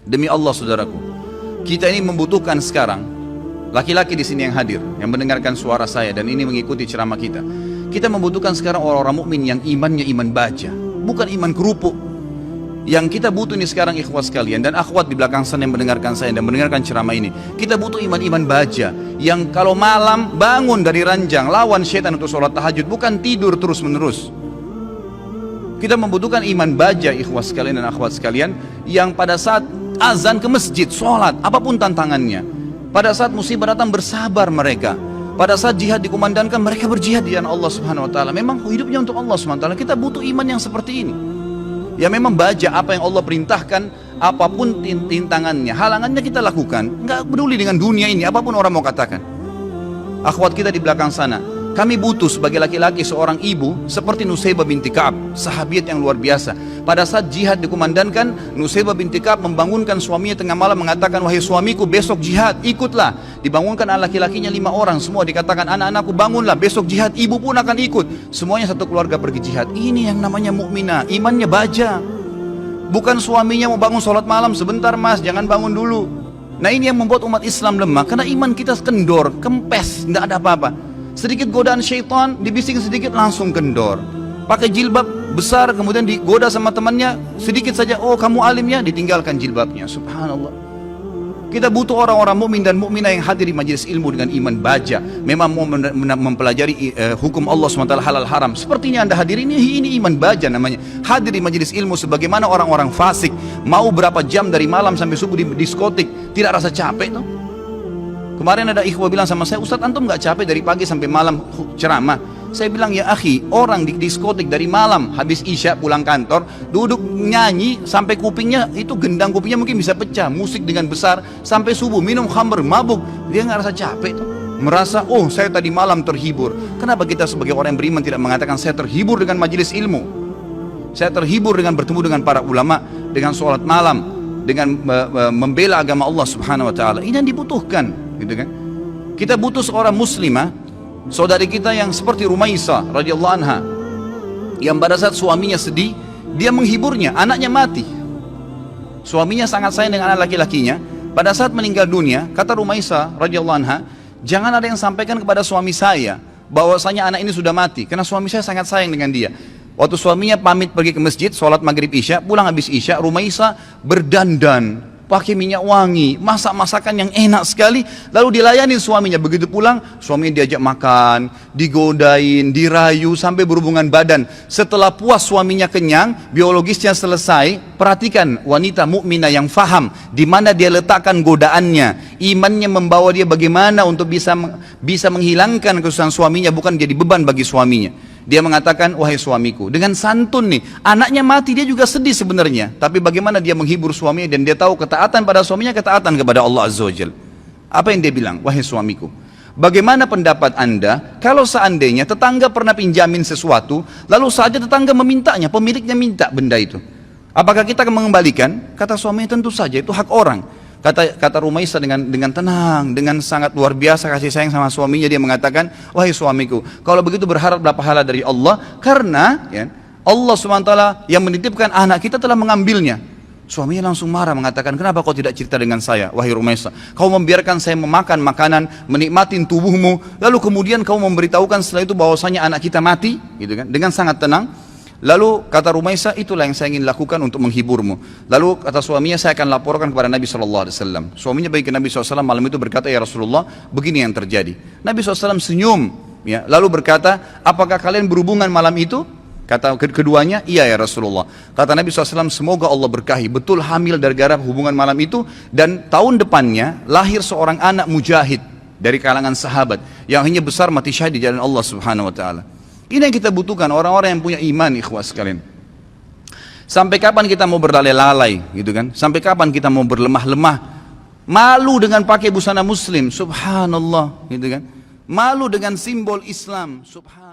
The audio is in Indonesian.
Demi Allah saudaraku, kita ini membutuhkan sekarang, laki-laki di sini yang hadir, yang mendengarkan suara saya dan ini mengikuti ceramah kita. Kita membutuhkan sekarang orang-orang mukmin yang imannya iman baja, bukan iman kerupuk. Yang kita butuh ini sekarang ikhwas sekalian dan akhwat di belakang sana yang mendengarkan saya dan mendengarkan ceramah ini. Kita butuh iman-iman baja yang kalau malam bangun dari ranjang, lawan syaitan untuk sholat tahajud, bukan tidur terus menerus. Kita membutuhkan iman baja ikhwas sekalian dan akhwat sekalian yang pada saat azan ke masjid, sholat, apapun tantangannya. Pada saat musibah datang bersabar mereka. Pada saat jihad dikumandangkan mereka berjihad di jalan Allah Subhanahu Wa Taala. Memang hidupnya untuk Allah Subhanahu Wa Taala. Kita butuh iman yang seperti ini. Ya memang baja apa yang Allah perintahkan, apapun tintangannya, halangannya kita lakukan. Nggak peduli dengan dunia ini, apapun orang mau katakan. Akhwat kita di belakang sana, kami butuh sebagai laki-laki seorang ibu seperti Nusaybah binti Ka'ab, sahabiat yang luar biasa. Pada saat jihad dikumandangkan, Nusaybah binti Ka'ab membangunkan suaminya tengah malam mengatakan, wahai suamiku besok jihad, ikutlah. Dibangunkan anak laki-lakinya 5 orang, semua dikatakan anak-anakku bangunlah, besok jihad, ibu pun akan ikut. Semuanya satu keluarga pergi jihad. Ini yang namanya mukminah, imannya baja. Bukan suaminya mau bangun sholat malam, sebentar mas, jangan bangun dulu. Nah ini yang membuat umat Islam lemah, karena iman kita kendor, kempes, tidak ada apa-apa. Sedikit godaan syaitan, dibising sedikit langsung kendor. Pakai jilbab besar, kemudian digoda sama temannya, sedikit saja, oh kamu alim ya, ditinggalkan jilbabnya. Subhanallah. Kita butuh orang-orang mukmin dan mukminah yang hadir di majelis ilmu dengan iman baja. Memang mau mempelajari hukum Allah SWT halal haram. Sepertinya anda hadir ini iman baja namanya. Hadir di majelis ilmu sebagaimana orang-orang fasik. Mau berapa jam dari malam sampai subuh di diskotik, tidak rasa capek tuh. Kemarin ada ikhwah bilang sama saya, Ustadz antum gak capek dari pagi sampai malam ceramah? Saya bilang ya akhi, orang di diskotik dari malam habis isya pulang kantor, duduk nyanyi sampai kupingnya itu gendang kupingnya mungkin bisa pecah, musik dengan besar sampai subuh, minum khamr, mabuk, dia gak rasa capek tuh. Merasa oh saya tadi malam terhibur. Kenapa kita sebagai orang yang beriman tidak mengatakan saya terhibur dengan majelis ilmu, saya terhibur dengan bertemu dengan para ulama, dengan sholat malam, dengan membela agama Allah Subhanahu Wa Taala? Ini yang dibutuhkan, gitu kan? Kita butuh seorang muslimah, saudari kita yang seperti Rumaisah radhiyallahu anha, yang pada saat suaminya sedih, dia menghiburnya, anaknya mati. Suaminya sangat sayang dengan anak laki-lakinya. Pada saat meninggal dunia, kata Rumaisah radhiyallahu anha, jangan ada yang sampaikan kepada suami saya bahwasanya anak ini sudah mati, karena suami saya sangat sayang dengan dia. Waktu suaminya pamit pergi ke masjid, sholat maghrib isya, pulang habis isya, Rumaisah berdandan, pakai minyak wangi, masak masakan yang enak sekali, lalu dilayani suaminya. Begitu pulang, suaminya diajak makan, digodain, dirayu, sampai berhubungan badan. Setelah puas suaminya kenyang, biologisnya selesai. Perhatikan wanita mukminah yang faham di mana dia letakkan godaannya, imannya membawa dia bagaimana untuk bisa menghilangkan kesusahan suaminya, bukan jadi beban bagi suaminya. Dia mengatakan, wahai suamiku, dengan santun nih, anaknya mati, dia juga sedih sebenarnya, tapi bagaimana dia menghibur suaminya, dan dia tahu ketaatan pada suaminya, ketaatan kepada Allah Azza wa Jalla. Apa yang dia bilang? Wahai suamiku, bagaimana pendapat anda kalau seandainya tetangga pernah pinjamin sesuatu, lalu saja tetangga memintanya, pemiliknya minta benda itu, apakah kita akan mengembalikan? Kata suaminya, tentu saja, itu hak orang. Kata Rumaisah dengan tenang, dengan sangat luar biasa kasih sayang sama suaminya, dia mengatakan, wahai suamiku, kalau begitu berharaplah pahala dari Allah, karena ya, Allah SWT yang menitipkan anak kita telah mengambilnya. Suaminya langsung marah, mengatakan, kenapa kau tidak cerita dengan saya, wahai Rumaisah? Kau membiarkan saya memakan makanan, menikmatin tubuhmu, lalu kemudian kau memberitahukan setelah itu bahwasanya anak kita mati, gitu kan? Dengan sangat tenang. Lalu kata Rumaisah, itulah yang saya ingin lakukan untuk menghiburmu. Lalu kata suaminya, saya akan laporkan kepada Nabi SAW. Suaminya pergi ke Nabi SAW malam itu, berkata, ya Rasulullah, begini yang terjadi. Nabi SAW senyum, ya, lalu berkata, apakah kalian berhubungan malam itu? Kata keduanya, iya ya Rasulullah. Kata Nabi SAW, semoga Allah berkahi, betul hamil gara-gara hubungan malam itu. Dan tahun depannya lahir seorang anak mujahid dari kalangan sahabat yang hanya besar mati syahid di jalan Allah Subhanahu Wa Taala. Ini yang kita butuhkan, orang-orang yang punya iman, ikhwah sekalian. Sampai kapan kita mau berlalai-lalai, gitu kan? Sampai kapan kita mau berlemah-lemah? Malu dengan pakai busana muslim, subhanallah, gitu kan? Malu dengan simbol Islam, subhanallah.